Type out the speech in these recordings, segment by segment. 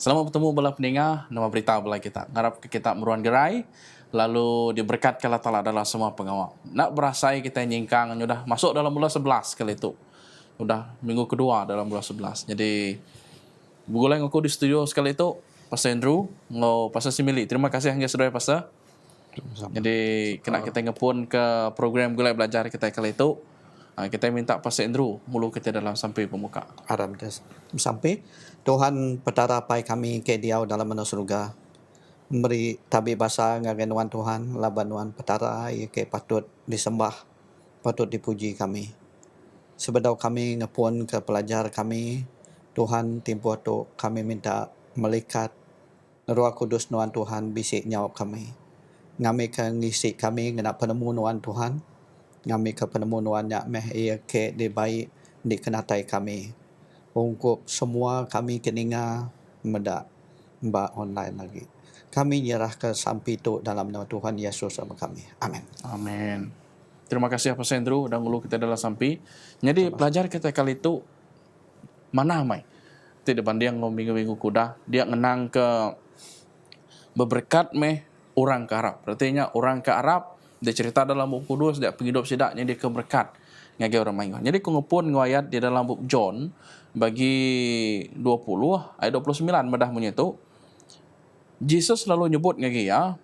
Selamat bertemu bala pendengar, nama berita bala kita. Ngarap ke kita meruan gerai, lalu diberkatkan Allah Ta'ala dalam semua pengawal. Nak berasai kita nyingkang, sudah masuk dalam bulan 11 kali itu. Sudah minggu kedua dalam bulan 11. Jadi, begulai aku di studio sekali itu, Pastor Andrew, ngau Pastor Simili. Terima kasih hangga saudara Pastor. Jadi, kena kita ngepun ke program gulai belajar kita kali itu. Kita minta Pastor Andrew mulu kita dalam sampai pemuka. Aram sampai Tuhan petara pai kami ke diau dalam mana surga. Memberi tabi bahasa ngagenuan Tuhan labanuan petara ia ke patut disembah, patut dipuji kami. Sebedau kami ngepun ke pelajar kami, Tuhan timpu tu kami minta melikat Roh Kudus nuan Tuhan bisik nyawab kami. Ngami ke ngisi kami ngena penemu nuan Tuhan. Ngami ke penemu nuannya meh ia ke di baik di kenatai kami. Untuk semua kami keninga meda mbak online lagi. Kami nyerah ke sampai itu dalam nama Tuhan Yesus sama kami. Amin. Amin. Terima kasih Pastor Andrew dan ulu kita dalam sampai. Jadi pelajar kita kali itu mana mai? Tidak banding minggu-minggu kuda, dia ngenang ke berberkat meh orang ke Arab. Artinya orang ke Arab dia cerita dalam buku kudus dia penghidup sidaknya dia keberkat ngage orang main. Jadi ku ngepun ngayat di dalam buku John bagi 20 ayat 29 medah punya itu Jesus selalu nyebut ngage ya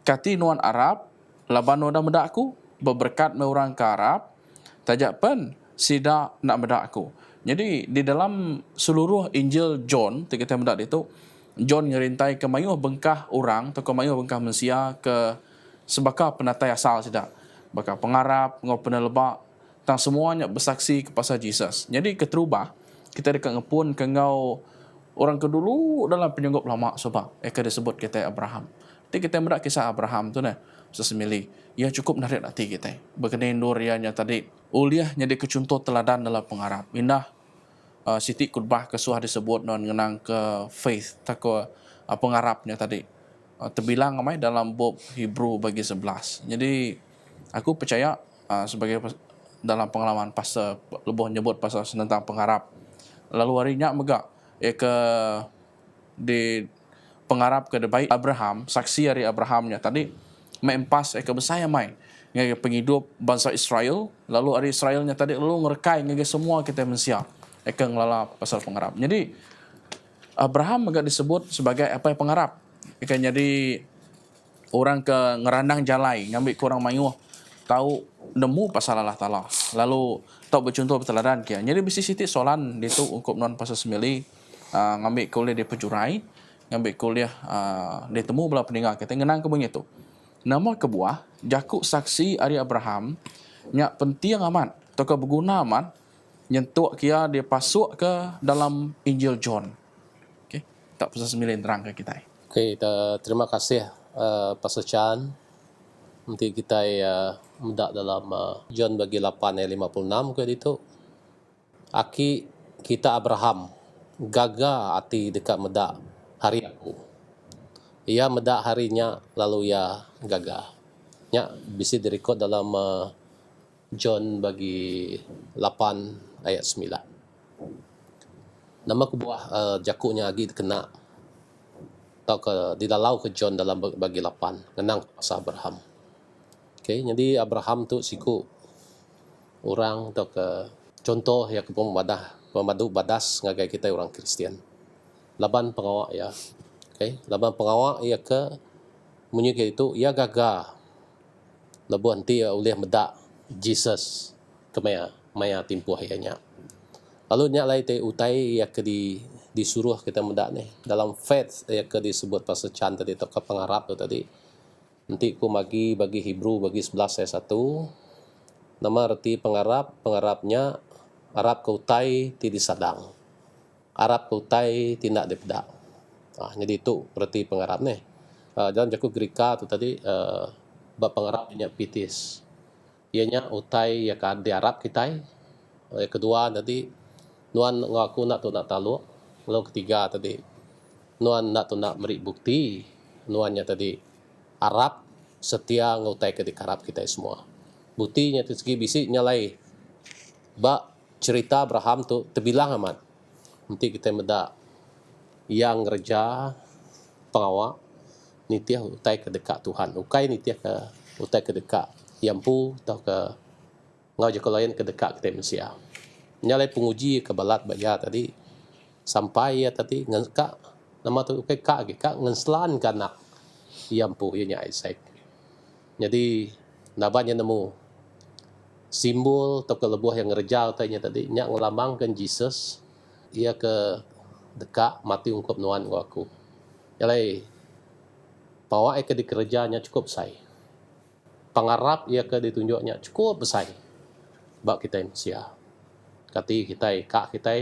kati nuan Arab laban noda medakku berberkat me orang ke Arab tajak pen sida nak medakku. Jadi di dalam seluruh Injil John kita medak itu John ngerintai ke mayuh bengkah orang atau ke mayuh bengkah manusia ke sebaka penatai asal sida. Baka pengarap, ngau penelebak, tang semuanya bersaksi kepada Jesus. Jadi keterubah kita dekat ngepun ke ngau orang kedulu dalam penyunggup lama sebab disebut kita Abraham. Jadi kita medak kisah Abraham tu nah sesemili. Ya cukup narik hati kita. Berkenaan durianya tadi uliahnya dia kecuntuh teladan dalam pengarap. Indah Siti Kutbah kesuah disebut non ngenang ke faith takwa pengarapnya tadi. Terbilang amai dalam bab Hebrew bagi 11. Jadi aku percaya sebagai dalam pengalaman pasal lebih nyebut pasal tentang pengharap. Lalu harinya megak ke di pengharap ke baik Abraham, saksi hari Abrahamnya tadi mempas ke besaya mai ngage penghidup bangsa Israel, lalu hari Israelnya tadi lalu ngerekai ngage semua kita manusia ke ngelala pasal pengharap. Jadi Abraham megak disebut sebagai apa yang pengharap. Ikan jadi orang ke ngerandang jalai ngambil kurang mayuh tahu nemu pasal Allah Ta'ala lalu tahu bercontoh berteladan kia. Jadi bisi siti soalan itu untuk non pasal semili ngambil kuliah di pejurai ngambil kuliah ditemu belah peninggal kita ngenang ke begitu. Nama kebuah jakuk saksi Ari Abraham nyak penting amat atau ke berguna amat nyentuh kia dia pasuk ke dalam Injil John. Okey, tak pasal semili terang ke kita. Okey, terima kasih Pastor Chan. Nanti kita mendak dalam John bagi 8 ayat 56 ke itu. Aki kita Abraham gaga hati dekat medak hari aku. Ia medak harinya lalu ia gaga. Nya bisa direkod dalam John bagi 8 ayat 9. Nama kebuah jakuknya lagi kena atau ke di dalau ke John dalam bagi 8 ngenang pasal Abraham. Okey, jadi Abraham tu siku orang atau ke contoh ya ke pemadu badas ngagai kita orang Kristian. Laban pengawak ya. Okey, laban pengawak ia ke munyi ke itu ia gaga. Labu nanti oleh medak Jesus ke maya timpuh ianya. Lalu nyak lai te utai ia ke disuruh kita medak ni dalam faith ya ke disebut pasal Chan tadi atau ke pengarap tu tadi nanti ku bagi Hebrew bagi 11 ayat 1 nama arti pengarapnya Arab ke utai ti disadang Arab ke utai tindak dipedak jadi itu berarti pengarap ni dalam jaku Greka tu tadi bab pengarapnya pitis ianya utai ya kan di Arab kita yang kedua tadi nuan ngaku nak tu nak talu. Lalu ketiga tadi, nuan nak tu nak beri bukti, nuannya tadi Arab setia ngutai ke dikarap kita semua. Buktinya tu segi bisi nyalai. Ba cerita Abraham tu terbilang amat. Nanti kita medak yang ngerja pengawak nitiah utai ke dekat Tuhan. Ukai nitiah ke utai ke dekat yampu atau ke ngau je lain ke dekat kita manusia. Nyalai penguji ke balat bayar tadi sampai ya tadi ngengka nama tu ukai kak ngenslan kanak yampu ianya Isaac. Jadi nabanya nemu simbol atau kelebuh yang ngerja utainya tadi nyak ngelambangkan Jesus ia ke dekat mati ungkap nuan aku. Nyalai bawa ke dikerjanya cukup besar. Pengarap ia ke ditunjuknya cukup besar. Bak kita manusia. Kati kita kak kita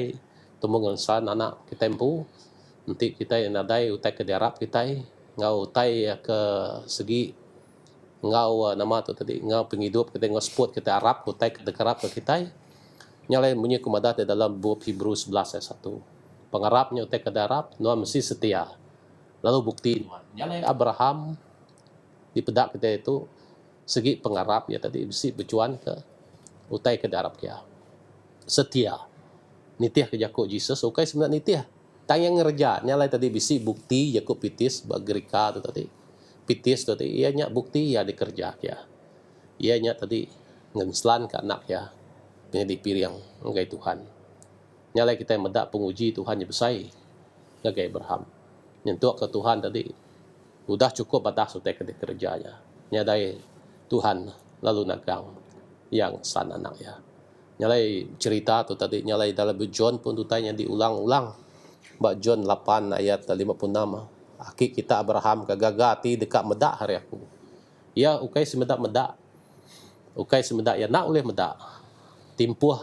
temu ngensan anak kita empu. Nanti kita nadai utai ke diarap kita ngau utai ke segi ngau nama tu tadi ngau penghidup kita ngau sport kita Arab utai ke dekarap ke kita. Nyalai bunyi kumadat dalam buku Hebrew 11 ayat 1. Pengarapnya utai ke diarap nuan mesti setia. Lalu bukti nyalai Abraham di pedak kita itu segi pengarap ya tadi besi bercuan ke utai ke darab kia setia nitiah ke Yakub Jesus ukai sebenarnya nitiah tang yang ngerja nyalai tadi besi bukti Yakub pitis bagerika tu tadi pitis tu tadi ia nyak bukti ya dikerja kia ia nyak tadi ngenslan ke anak ya penyedik piriang ngai Tuhan nyalai kita yang medak penguji Tuhan yang besai ngai Abraham nyentuh ke Tuhan tadi udah cukup batas utai ke kerjanya nyadai Tuhan lalu nagang yang san anak ya nyalai cerita tu tadi nyalai dalam John pun tutanya diulang-ulang bak John 8 ayat 56 aki kita Abraham kagagati dekat medak hari aku ya ukai semedak-medak ukai semedak ya nak oleh medak timpuh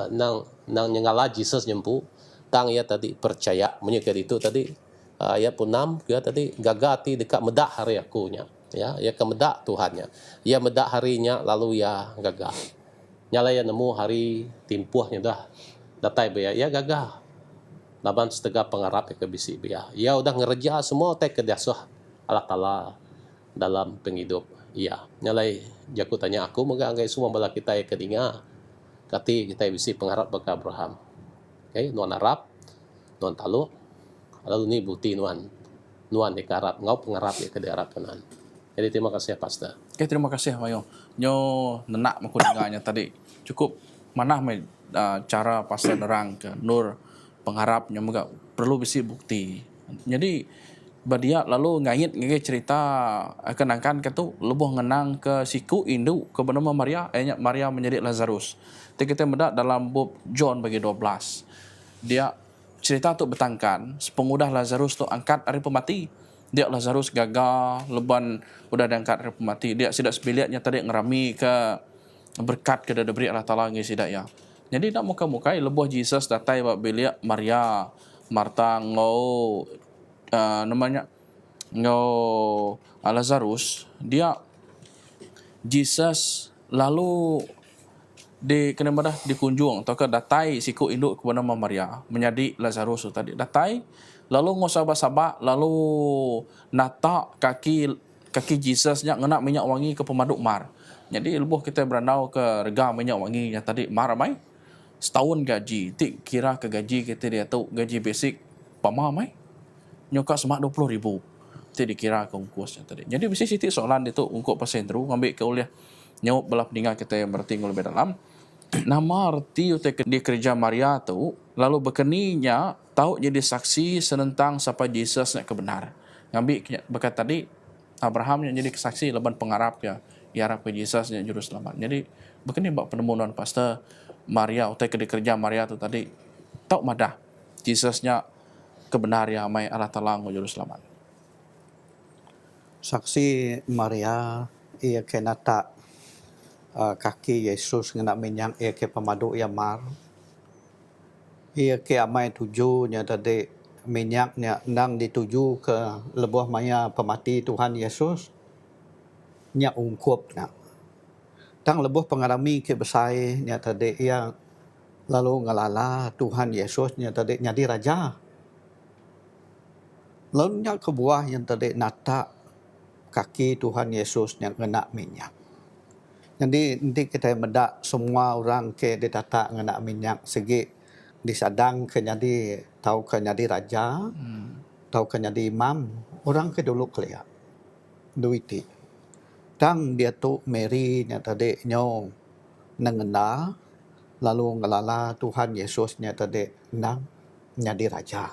nang nyengala Jesus nyempu tang ya tadi percaya menyekir itu tadi ayat pun 6 ya tadi gagati dekat medak hari aku nya ya ia ke medak Tuhannya ia medak harinya lalu ya gagah nyala ya nemu hari timpuhnya dah datai beya ya gagah laban setengah pengarap ke bisi beya ia udah ngerja semua tek ke dasah Allah Taala dalam penghidup iya nyalai jaku tanya aku moga anggai semua bala kita ya kedinga kati kita bisi pengarap baka Abraham okay nuan Arab nuan Taluk lalu ni bukti nuan dikarap ngau pengarap ya ke daerah kanan. Jadi terima kasih Pastor. Okay, terima kasih Mayo. Nyo nenak maku dengarnya tadi cukup manah mai cara pasal nerang ke nur pengharapnya moga perlu bisi bukti. Jadi badia lalu ngait ngai cerita kenangkan ke tu lebuh ngenang ke siku indu ke bernama Maria Maria menjadi Lazarus. Kita mendak dalam bab John bagi 12. Dia cerita tu betangkan sepengudah Lazarus tu angkat dari pemati. Dia Lazarus gagal leban udah diangkat dari pemati. Dia sidak sebiliatnya tadi ngerami ke berkat ke diberi Allah Taala ngi sidak ya. Jadi nak muka-mukai lebuh Jesus datai bab biliat Maria Marta ngau namanya ngau Lazarus dia Jesus lalu di kena madah dikunjung atau ke datai siku induk kepada Mama Maria menjadi Lazarus tadi datai lalu ngosabak-sabak lalu nata kaki Jesusnya ngena minyak wangi ke pemaduk mar. Jadi lebuh kita berandau ke rega minyak wangi yang tadi mar mai setahun gaji tik kira ke gaji kita dia tu gaji basic pama mai nyoka semak 20,000 tu dikira ke ungkusnya tadi. Jadi mesti siti soalan itu ungkuk pasien teru ngambil ke uliah nyawab belah peninggal kita yang bertinggal lebih dalam. Nama arti utek di kerja Maria tu lalu berkeninya tahu jadi saksi senentang siapa Yesus nak kebenar. Ngambil berkat tadi Abraham yang jadi saksi leban pengarap ya harap ke Yesus yang juru selamat. Jadi berkeni bak penemuan pastor Maria utek di kerja Maria tu tadi tahu madah Yesusnya kebenar ya mai Allah Taala juru selamat. Saksi Maria ia kena tak kaki Yesus ngena minyak ia ke pemaduk yang mar. Ia ke amai tujunya tadi minyaknya nang dituju ke lebuh maya pemati Tuhan Yesus. Nya ungkupnya. Tang lebuh pengalami ke besainya tadi ia lalu ngalala Tuhan Yesusnya tadi nyadi raja. Lalu nya kebuah yang tadi nata kaki Tuhan Yesus yang ngena minyak. Jadi nanti kita mendak semua orang ke ditata ngena minyak segi disadang ke jadi tahu ke jadi raja, tahu ke jadi imam, orang ke dulu kelia. Duiti. Tang dia tu Mary nya tadi nyo nangenda lalu ngelala Tuhan Yesusnya tadi nang jadi raja.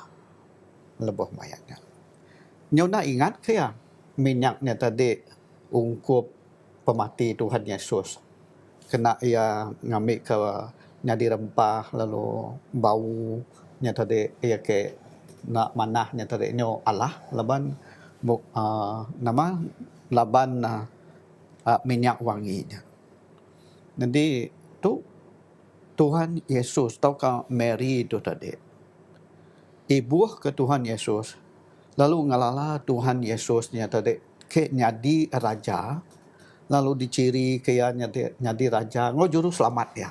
Lebih mayatnya. Nyo nak ingat ke ya minyaknya tadi ungkup pemati Tuhan Yesus. Kena ia ngambil ke jadi rempah lalu baunya tadi ia ke nak manahnya tadi nyo Allah laban nama laban minyak wanginya. Jadi tu Tuhan Yesus tahu ke Mary itu tadi. Ibuah ke Tuhan Yesus. Lalu ngalala Tuhan Yesusnya tadi ke nyadi raja. Lalu diciri ke nyadi raja. Ngojuru selamat ya.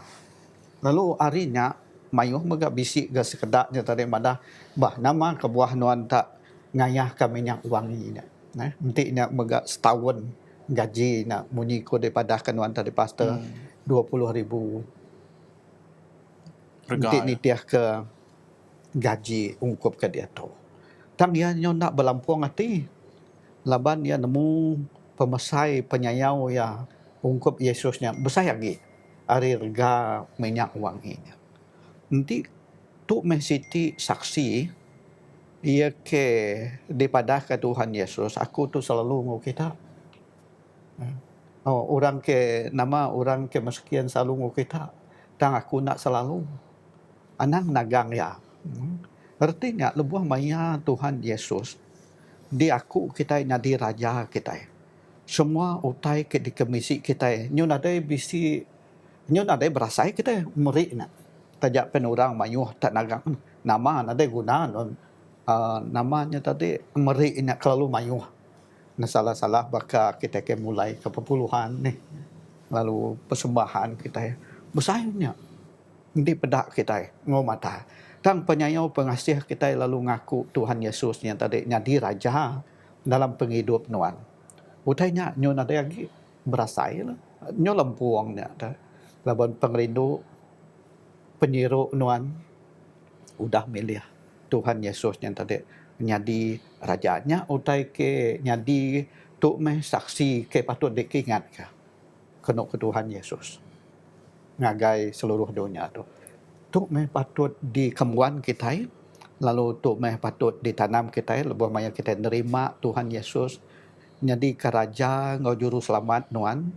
Lalu harinya mayuh mega bisik ke sekedaknya tadi madah bah nama kebuah nuan tak ngayah ke minyak wangi nya. Nah, nanti nya mega setahun gaji nak munyi ko daripada nuan tadi pastor 20,000. Nanti Rega ni dia ke gaji ungkup ke dia tu. Tam dia nyo nak belampuang hati. Laban dia nemu pemesai penyayau ya ungkup Yesusnya besar lagi. Ari rega minyak wanginya. Nanti tu Siti saksi ia ke daripada ke Tuhan Yesus. Aku tu selalu ngau kita. Oh, orang ke nama orang ke meskian selalu ngau kita. Tang aku nak selalu. Anang nagang ya. Artinya lebuah maya Tuhan Yesus di aku kita jadi raja kita. Semua utai ke di komisi kita. Nyo nadai bisi nyo nadai berasai kita merik nak. Tajak penurang mayuh tak nagang nama nadai guna namanya tadi merik nak kelalu mayuh. Nah salah-salah baka kita ke mulai ke perpuluhan ni. Lalu persembahan kita besarnya di pedak kita ngomata. Tang penyayau pengasih kita lalu ngaku Tuhan Yesus yang tadi jadi raja dalam penghidup nuan. Utainya nyo nada lagi berasai lah. Nyo lempuangnya dah. Laban pengrindu penyiru nuan udah milih Tuhan Yesus yang tadi jadi rajanya utai ke jadi tu meh saksi ke patut diingat ke kena ke Tuhan Yesus. Ngagai seluruh dunia tu. Tu meh patut dikemuan kita lalu tu meh patut ditanam kita lebih banyak kita nerima Tuhan Yesus jadi keraja ngau juru selamat nuan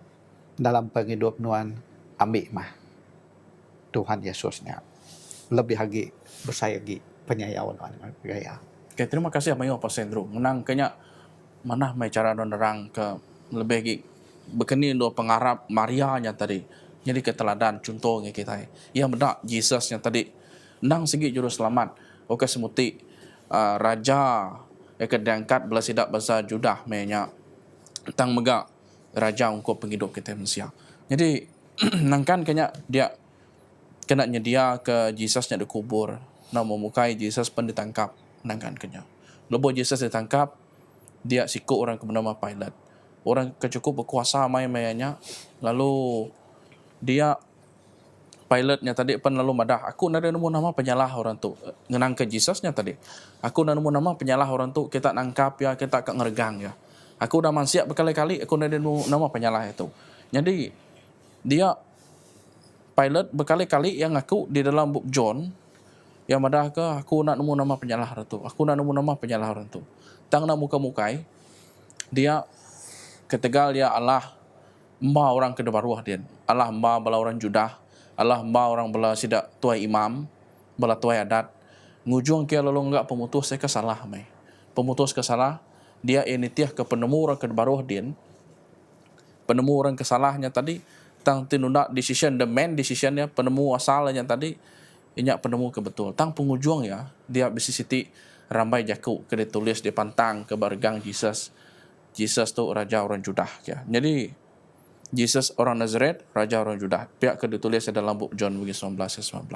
dalam penghidup nuan ambil mah Tuhan Yesusnya lebih lagi besar lagi penyayau nuan gaya. Okay, terima kasih Mayu Pastor Andrew. Menang kenya mana mai cara nerang ke lebih lagi bekeni do pengarap Maria nya tadi. Jadi keteladan contoh nge kita. Ia bedak Jesus yang tadi nang segi juru selamat. Oke semuti raja ke diangkat belas sidak bahasa Judah menya tang mega raja ungkop penghidup kita manusia. Jadi nangkan kenya dia kena nyedia ke Jesus nya dikubur. Nak memukai Jesus pun ditangkap nangkan kenya. Lepas Jesus ditangkap dia sikut orang ke bernama Pilate. Orang kecukup berkuasa mai-mainya lalu dia pilotnya tadi pun lalu madah aku nak ada nemu nama penyalah orang tu ngenang ke Jesusnya tadi aku nak nemu nama penyalah orang tu kita nangkap ya kita ke ngergang ya aku dah mansiap berkali-kali aku nak ada nemu nama penyalah itu jadi dia pilot berkali-kali yang aku di dalam buku John yang madah ke aku nak nemu nama penyalah orang tu aku nak nemu nama penyalah orang tu tang nak muka-mukai dia ketegal dia Allah Mba orang kedebaruah dia. Allah mba bala orang Judah. Allah mba orang bala sidak tuai imam. Bala tuai adat. Ngujung kia lalu enggak pemutus saya kesalah mai. Pemutus kesalah. Dia initiah ke penemu orang kedebaruah dia. Penemu orang kesalahnya tadi. Tang tinunda decision. The main decisionnya. Penemu asalnya tadi. Inyak penemu kebetul. Tang pengujung ya. Dia bisi siti rambai jaku. Ke ditulis di pantang ke bargang Jesus. Jesus tu raja orang Judah. Ya. Jadi Jesus orang Nazaret, raja orang Judah. Pihak ke ditulis dalam buku John bagi 19-19.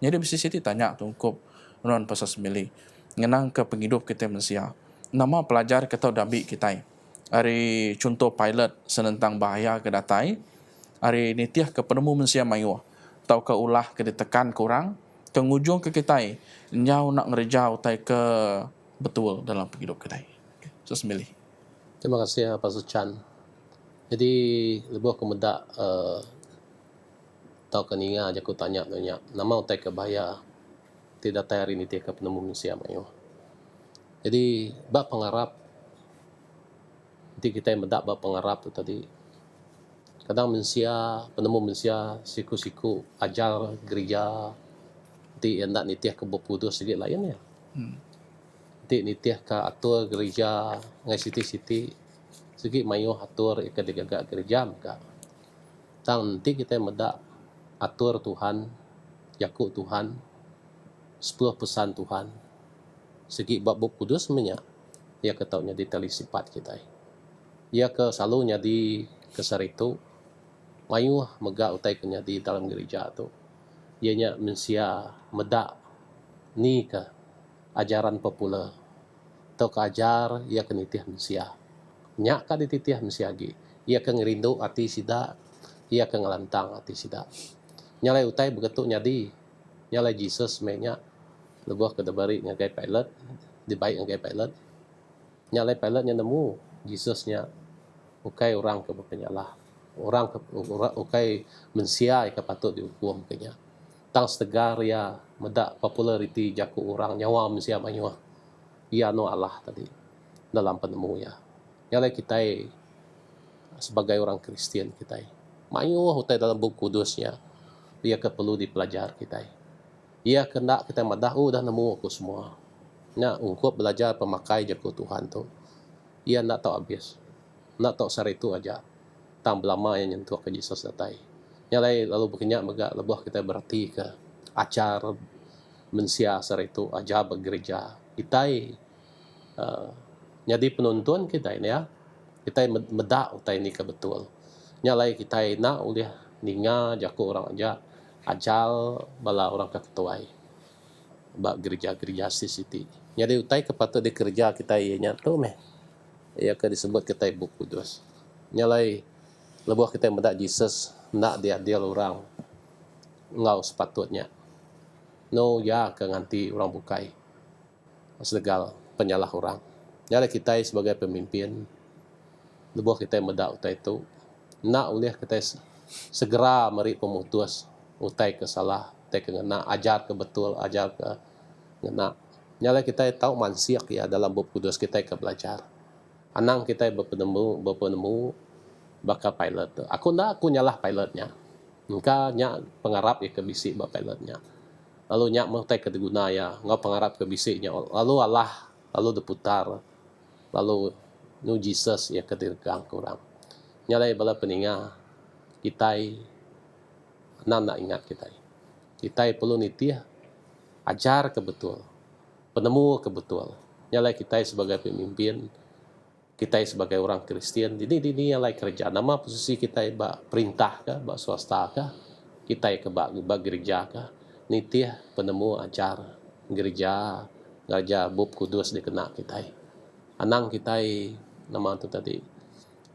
Jadi bisi siti tanya tungkup non pasal semili. Ngenang ke penghidup kita manusia. Nama pelajar kita dambi kita. Hari contoh pilot senentang bahaya ke datai. Hari nitiah ke penemu manusia mayu. Tau ke ulah ke ditekan kurang. Kengujung ke kita, nyau nak ngerjau tai ke betul dalam hidup kita. Sesmilih. Terima kasih Pastor Chan. Jadi lebih kemudak tau keninga aja aku tanya nama utai ke bahaya tidak tayar ini tiap penemu manusia mayo. Jadi bab pengarap nanti kita yang medak bab pengarap tu tadi. Kadang manusia penemu manusia siku-siku ajar gereja nanti yang nak nitiah ke berputus sedikit lain ya. Nanti nitiah ke atur gereja ngai siti-siti sedikit mayo atur ke digagak gereja maka. Tang nanti kita medak atur Tuhan, yakut Tuhan, 10 pesan Tuhan. Segi bab buku kudus sebenarnya, ia ketaunya di tali sifat kita. Ia ke selalunya di kesaritu, mayu megak utai kenya di dalam gereja tu. Ianya mensia medak ni ke ajaran popular. Atau ke ajar, ia ke nitih mensia. Nyak ka dititih mensia lagi. Ia ke ngerindu hati sida, ia ke ngelantang hati sida. Nyalai utai begitu nyadi nyalai Jesus mainnya lebuh ke debari ngagai pilot dibaik ngagai pilot nyalai pilotnya nemu Jesusnya ukai orang ke penyalah orang ukai mensia ke patut dihukum kenya tang setegar ya medak populariti jaku orang nyawa mensia manyua ia no Allah tadi dalam penemu ya nyalai kita sebagai orang Kristen kita manyua utai dalam buku kudusnya ia ke perlu dipelajar kita. Ia kena kita madah dah nemu aku semua. Nak ungkup belajar pemakai jaku Tuhan tu. Ia nak tahu habis. Nak tahu sari tu aja. Tang belama yang nyentuh ke Yesus datai. Nyalai lalu berkenyak megak lebuh kita berarti ke acar mensia sari tu aja bergereja. Kita jadi penonton kita ini ya. Kita medak utai ni ke betul. Nyalai kita nak oleh ninga jaku orang aja ajal bala orang ketuai bak gereja-gereja siti. Jadi utai kepatut di kerja kita ianya tu meh. Ia ke disebut kita buku kudus. Nyalai lebuh kita medak Jesus nak dia orang ngau sepatutnya. No ya ke nganti orang bukai. Segal penyalah orang. Nyalai kita sebagai pemimpin lebuh kita medak utai itu nak oleh kita segera meri pemutus utai ke salah, utai ke ngena, ajar ke betul, ajar ke ngena. Nyala kita tahu mansiak ya dalam buku kudus kita ke belajar. Anang kita berpenemu bakal pilot tu. Aku nyalah pilotnya. Engka nyak pengarap ya ke bisik bak pilotnya. Lalu nyak mau utai ke diguna ya, ngau pengarap ke bisiknya. Lalu Allah, lalu diputar. Lalu nu Jesus ya ke dirgang kurang. Nyala bala peninga kita nak ingat kita perlu nitiah ajar ke betul penemu ke betul nyalai kita sebagai pemimpin kita sebagai orang Kristen ini nyalai kerja nama posisi kita bak perintah ke bak swasta ke kita ke bak gereja ke nitiah penemu ajar gereja bab kudus dikena kita anang kita nama tu tadi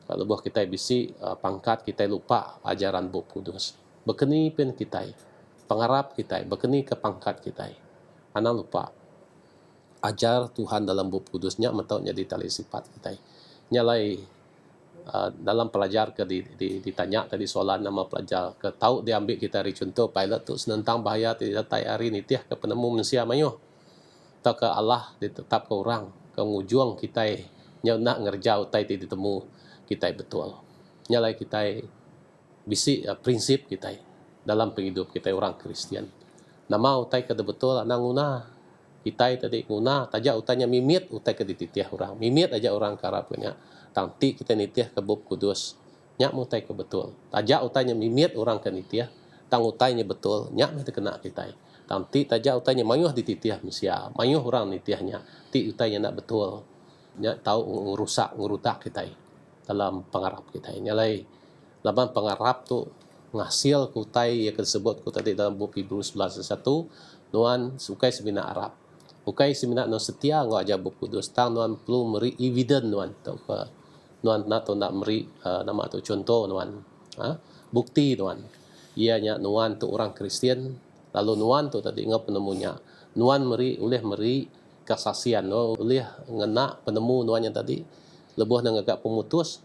kalau buah kita bisi pangkat kita lupa ajaran bab kudus berkeni pen kita pengarap kita berkeni ke pangkat kita anak lupa ajar Tuhan dalam bab kudusnya mentau jadi tali sifat kita nyalai dalam pelajar ke ditanya tadi soalan nama pelajar ke tahu diambil kita ri contoh pilot tu senentang bahaya tidak tayari nitiah ke penemu manusia mayo atau ke Allah ditetap ke orang ke ngujung kita nak ngerja utai ditemu kita betul nyalai kita bisi prinsip kita dalam penghidup kita orang Kristen. Nama utai kada betul anang nguna. Kita tadi nguna tajak utanya mimit utai ke dititiah orang. Mimit aja orang karap punya. Tangti kita nitiah ke bab kudus. Nyak utai ke betul. Tajak utanya mimit orang ke nitiah. Tang utainya betul. Nyak mesti kena kita. Tangti tajak utanya mayuh dititiah manusia. Mayuh orang nitiahnya. Ti utainya nak betul. Nyak tahu ngurutak kita dalam pengarap kita. Nyalai laban pengarap tu ngasil kutai yang disebut ku tadi dalam buku Ibrus 11:1 nuan sukai semina Arab. Ukai semina no setia ngau aja buku kudus tang nuan perlu meri evident nuan tu ke nuan nak meri nama tu contoh nuan bukti nuan ianya nuan tu orang Kristen Lalu nuan tu tadi ngap penemunya. Nuan meri kesaksian no oleh ngena penemu nuan yang tadi lebuh nang agak pemutus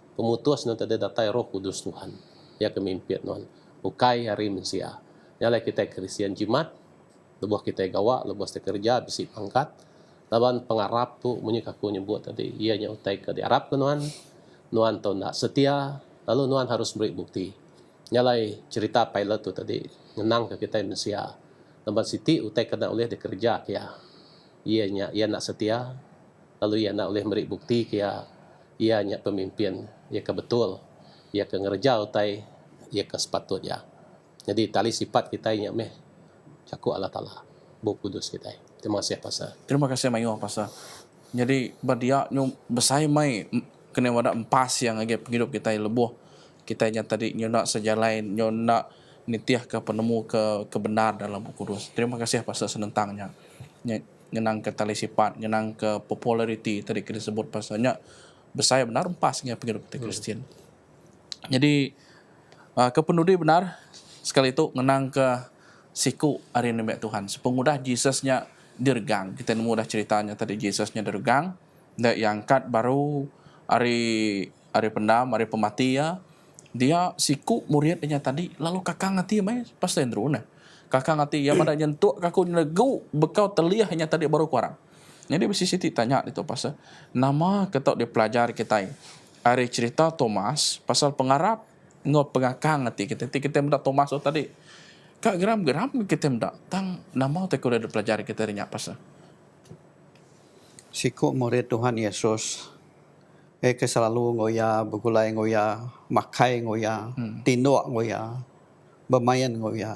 no tadi datai Roh Kudus Tuhan. Ya kemimpin nuan. Ukai hari mensia. Nyala kita Kristian jimat, lebuh kita gawa, lebuh kita kerja bisi pangkat. Laban pengarap tu kaku nyebut tadi ianya utai ke diarap ke nuan tu nak setia, lalu nuan harus beri bukti. Nyalai cerita pilot tu tadi ngenang ke kita manusia. Laban siti utai kena oleh dikerja kia. Ia nak setia, lalu ia nak oleh beri bukti kia ianya pemimpin, ia ke betul, ia ke ngerja utai, ia ke sepatutnya. Jadi tali sifat kita ianya meh cakup Allah Ta'ala, Buh Kudus kita. Terima kasih Pastor. Terima kasih Mayu Pastor. Jadi badia nyo besai mai kena wada empas yang agak penghidup kita lebuh. Kita yang tadi nyo nak sejalan, nyo nak nitiah ke penemu kebenar dalam Buh Kudus. Terima kasih Pastor senentangnya. Nyenang ke tali sifat, nyenang ke populariti tadi kita sebut pasanya besai benar empasnya penghidup kita Kristian. Jadi kepenudi benar sekali itu ngenang ke siku hari nembek Tuhan. Sepengudah Jesusnya dirgang. Kita nemu dah ceritanya tadi Jesusnya dirgang. Dan yang angkat baru hari pendam, hari pemati ya. Dia siku muridnya tadi lalu kakak ngati mai pas Andrew nah. Kakak ngati ya pada nyentuk kaku negu bekau telihnya tadi baru kurang. Jadi besi Siti tanya itu pasal nama ketok dipelajari kita. Hari cerita Thomas pasal pengarap ngop pengakang ngati kita mendak Thomas tadi. Kak geram-geram kita mendak tang nama teh kuda dipelajari kita nya pasal. Siku murid Tuhan Yesus ke selalu ngoya, begulai ngoya, makai ngoya, tinduk ngoya, bermain ngoya.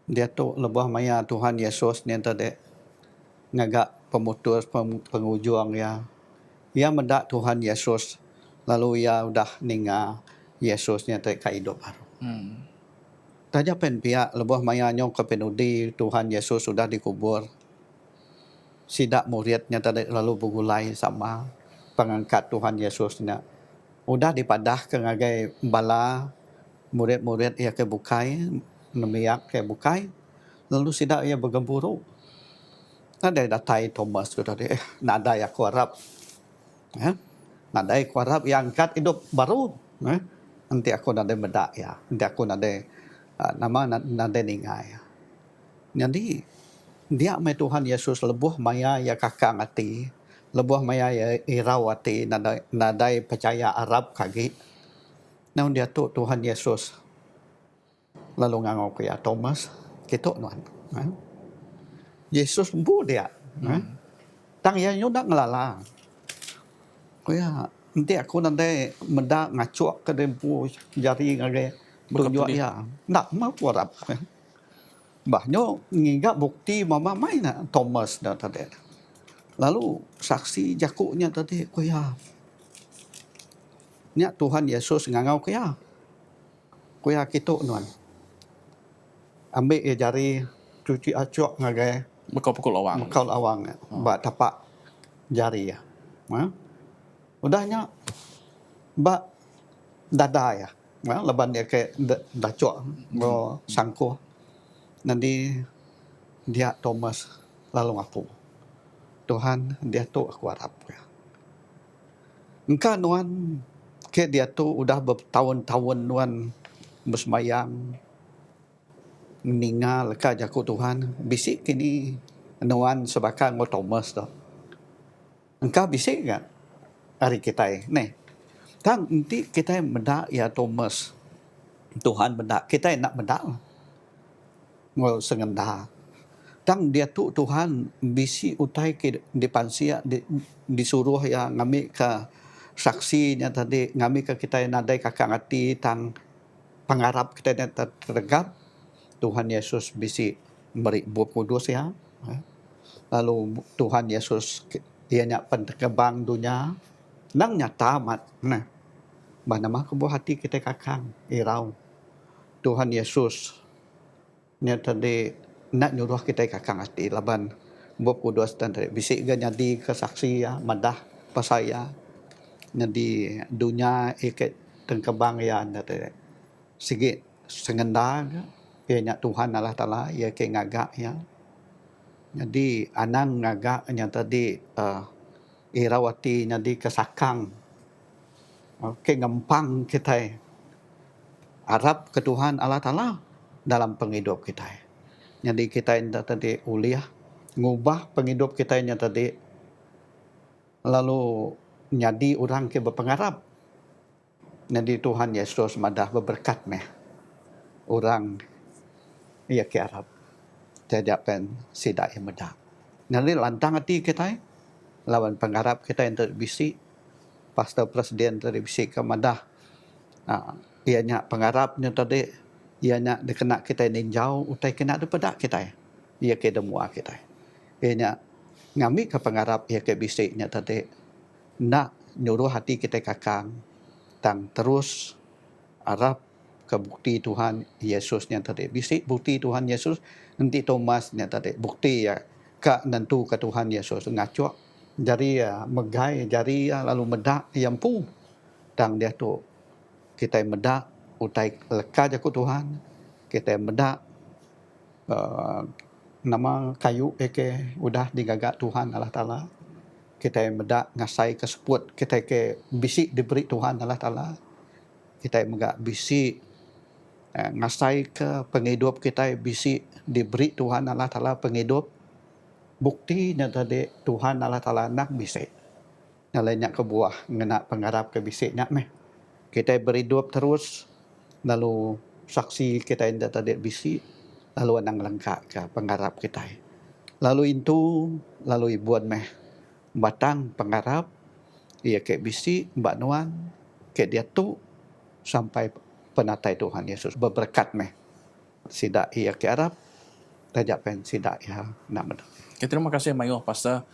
Dia tu lebah maya Tuhan Yesus ni tadi ngagak pemutus pengujung ya. Ia mendak Tuhan Yesus lalu ia udah ninga Yesusnya tadi ka hidup baru. Taja pen pihak lebah maya nyong ke penudi Tuhan Yesus sudah dikubur. Sidak muridnya tadi lalu begulai sama pengangkat Tuhan Yesusnya. Udah dipadah ke ngagai bala murid-murid ia ke bukai, nemiak ke bukai. Lalu sidak ia bergemburu. Ada datai Thomas tu tadi, nadai aku harap. Nadai aku harap yang angkat hidup baru. Nanti aku nadai bedak ya. Nanti aku nadai nama nadai ningai. Jadi dia mai Tuhan Yesus lebuh maya ya kakak hati, lebuh maya ya irau hati nadai percaya Arab kaki. Nah dia tu Tuhan Yesus lalu ngangau ke ya Thomas, kita nuan. Yesus bu dia. Tang ya nyudak ngelala. Kaya nanti aku nadai mendak ngacuak ke dempu jari ngage tunjuk ya. Nak mau Arab. Bahnyo ngigak bukti mama main Thomas dah tadi. Lalu saksi jakuknya tadi kuya. Nya Tuhan Yesus ngangau kuya. Kuya kita nuan. Ambil jari cuci acok ngagai Bekau pukul awang. Bekau awang ba tapak jari ya. Udahnya ba dada ya. Leban dia ke dacok go sangko. Nanti dia Thomas lalu ngaku. Tuhan dia tu aku harap. Engkau nuan ke dia tu udah bertahun-tahun nuan bersemayang. Meninggal ka jaku Tuhan. Bisik kini nuan sebakan go Thomas tu. Engkau bisik kan? Hari kita ni. Tang nanti kita mendak ya Thomas. Tuhan mendak. Kita nak mendak. Ngol sengenda. Tang dia tu Tuhan bisi utai ke di pansia disuruh ya ngambil ke saksinya tadi ngambil ke kita nadai kakak hati tang pengarap kita yang tertegap Tuhan Yesus bisi beri Buh Kudus ya. Lalu Tuhan Yesus ianya pentekebang dunia nang nyata mat nah banama kebuah hati kita kakang irau Tuhan Yesus ni tadi nak nyuruh kita kakang hati laban Buh Kudus dan tadi bisik ga jadi kesaksi ya madah pasaya jadi dunia iket tengkebang ya tadi sigit sengenda ianya Tuhan Allah Taala ia ke ngagak ya. Jadi anang ngagaknya tadi irawati jadi kesakang ke ngempang kita harap ke Tuhan Allah Taala dalam penghidup kita. Jadi kita yang tadi uliah ngubah penghidup kita yang tadi lalu jadi orang ke berpengarap. Jadi Tuhan Yesus madah berberkat meh orang ia ke Arab. Tidak pen sidak yang medak. Jadi lantang hati kita lawan pengarap kita yang terbisi pastor presiden terbisi ke madah. Ianya pengarapnya tadi ianya dikena kita ninjau utai kena daripada kita. Ia ke demua kita. Ianya ngami ke pengarap ia ke bisiknya tadi nak nyuruh hati kita kakang tang terus Arab ke bukti Tuhan Yesusnya tadi. Bisik bukti Tuhan Yesus nanti Thomasnya tadi. Bukti ya kak nentu ke Tuhan Yesus ngacuak jari ya megai jari ya lalu medak yang pu tang dia tu kita medak utai leka jaku Tuhan kita medak nama kayu ke udah digagak Tuhan Allah Taala kita medak ngasai keseput kita ke bisik diberi Tuhan Allah Taala kita megak bisik ngasai ke penghidup kita bisik diberi Tuhan Allah Taala penghidup bukti tadi Tuhan Allah Taala nak bisik lainnya ke buah ngena pengarap ke bisik nak meh kita berhidup terus lalu saksi kita yang tadi bisik lalu anang lengkap ke pengarap kita lalu itu lalu ibuan meh batang pengarap ia ke bisik mbak nuan ke dia tu sampai penatai Tuhan Yesus berberkat meh sidak ia ke Arab tajak pen sidak ya nak medak. Okay, terima kasih Mayo Pastor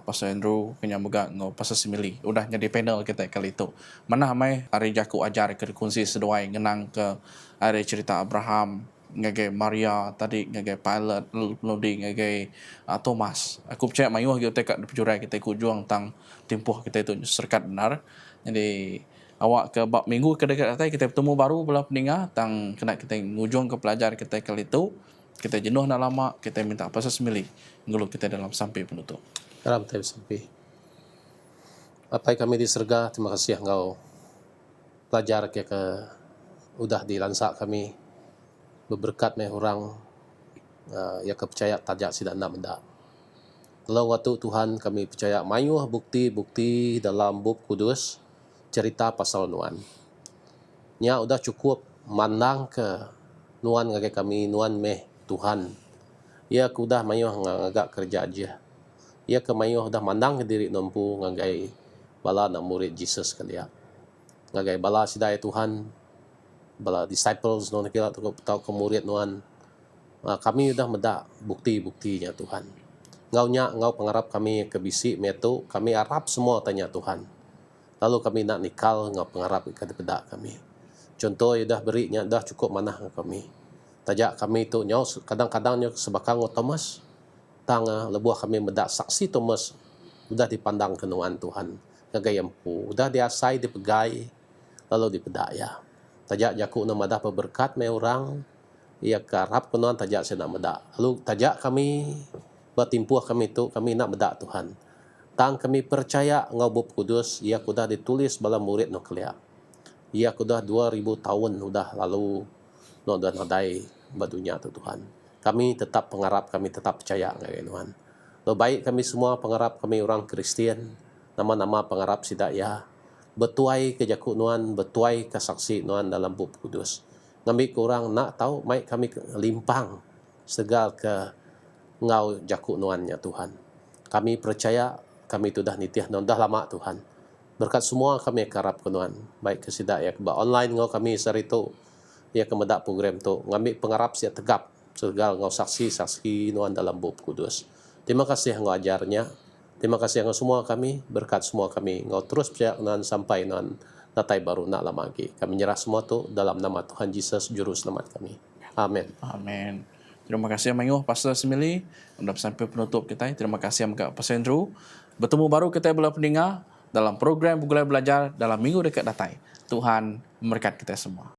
Pastor Andrew kenyamuga ngo Pastor Simili udah jadi panel kita kali itu. Mana mai hari jaku ajar ke kunci seduai ngenang ke hari cerita Abraham ngage Maria tadi ngage pilot lodi ngage Thomas. Aku percaya Mayo kita kat pejurai kita kujuang tang timpuh kita itu serkat benar. Jadi awak ke bab minggu ke dekat atas kita bertemu baru belah peningah tang kena kita ngujung ke pelajar kita kali itu. Kita jenuh nak lama, kita minta Pastor Simili ngeluh kita dalam sampai penutup. Dalam time sampai. Apa yang kami di surga, terima kasih engkau pelajar ke udah dilansak kami berberkat meh orang yang kepercaya tajak sidak nak mendak. Kalau waktu Tuhan kami percaya mayuh bukti-bukti dalam bab kudus cerita pasal nuan. Nya udah cukup mandang ke nuan ngake kami nuan meh Tuhan. Ia kudah mayuh ngagak kerja aja. Ia ke mayuh dah mandang ke diri nompu ngagai bala nak murid Jesus kalia. Ngagai bala sidai Tuhan bala disciples non kira tau ke murid nuan. Kami dah medak bukti-buktinya Tuhan. Ngau pengarap kami ke bisi metu kami harap semua tanya Tuhan. Lalu kami nak nikal ngau pengarap ke bedak kami. Contoh dah berinya dah cukup manah kami. Tajak kami tu nyau kadang-kadang nyau sebakang Thomas tang lebuah kami medak saksi Thomas sudah dipandang kenuan Tuhan ngagai empu sudah diasai dipegai lalu dipedaya tajak jaku nama dah berberkat me orang ia karap kenuan tajak saya nak medak lalu tajak kami bertimpuh kami tu kami nak medak Tuhan tang kami percaya ngau bab kudus ia kudah ditulis bala murid nuklear ia kudah 2000 tahun sudah lalu no dan nadai badunya tu Tuhan. Kami tetap pengharap, kami tetap percaya dengan Tuhan. Lebih baik kami semua pengharap kami orang Kristian, nama-nama pengharap sidak ya. Betuai ke jaku nuan, betuai ke saksi nuan dalam bab kudus. Ngambil kurang nak tahu, mai kami limpang segal ke ngau jaku nuannya Tuhan. Kami percaya kami itu dah nitiah nuan dah lama Tuhan. Berkat semua kami karap ke nuan. Baik ke sidak ya ke online ngau kami sarito ia kemedak program tu ngambil pengarap siap tegap segal ngau saksi nuan dalam bab kudus. Terima kasih ngau ajarnya. Terima kasih ngau semua kami berkat semua kami ngau terus percaya nuan sampai nuan natai baru nak lama lagi. Kami nyerah semua tu dalam nama Tuhan Yesus juru selamat kami. Amin. Amin. Terima kasih Mayuh Pastor Simili untuk sampai penutup kita. Terima kasih Pak Pastor Andrew. Bertemu baru kita belah pendengar dalam program Buku Belajar dalam minggu dekat datang. Tuhan memberkati kita semua.